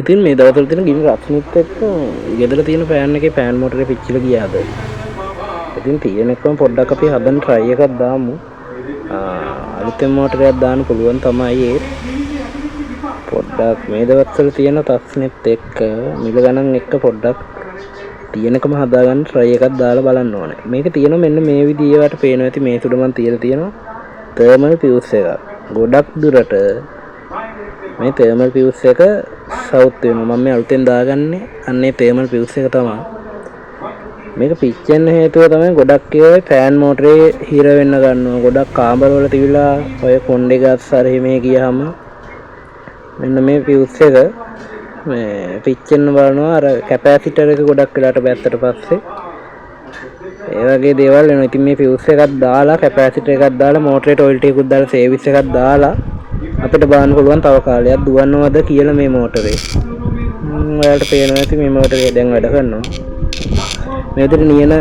ඉතින් මේ දවස්වල තියෙන ගිනි රස්නෙත් එක්ක ගෙදර තියෙන ෆෑන් එකේ ෆෑන් මෝටරේ පිච්චිලා ගියාද? ඉතින් තියෙන එකම පොඩ්ඩක් අපි හදන්න try එකක් දාමු. අලුතෙන් මෝටරයක් දාන්න පුළුවන් තමයි ඒ. පොඩ්ඩක් මේ දවස්වල තියෙන තස්නෙත් එක්ක මිල ගණන් එක්ක පොඩ්ඩක් තියෙනකම හදාගන්න try එකක් දාලා බලන්න ඕනේ. මේක තියෙන මෙන්න මේ විදිහේ වට පේනවා ඇති මේ තුඩ මන් තියලා තියෙනවා thermal fuse එකක්. ගොඩක් දුරට මේ thermal fuse එක සවුත් වෙනවා. මම මේ අලුතෙන් දාගන්නේ අන්නේ thermal fuse එක තමයි. මේක පිච්චෙන්න හේතුව තමයි ගොඩක් ඒවා ෆෑන් මෝටරේ හිර වෙන්න ගන්නවා. ගොඩක් කාමර වල තිබිලා ඔය කොණ්ඩේ ගස් හරි මේ ගියාම මෙන්න මේ fuse එක මේ පිච්චෙන්න බලනවා. අර කැපැසිටර් එක ගොඩක් වෙලාට බැස්සට පස්සේ ඒ වගේ දේවල් වෙනවා. ඉතින් මේ fuse එකක් දාලා කැපැසිටර් එකක් දාලා මෝටරේට ඔයිල් ටිකකුත් දාලා සර්විස් එකක් දාලා අපිට බලන්න පුළුවන් තව කාලයක් දුවන්නවද කියලා මේ මෝටරේ. ඔයාලට පේනවා ඇති මේ මෝටරේ දැන් වැඩ කරනවා. මේ විදිහට නියන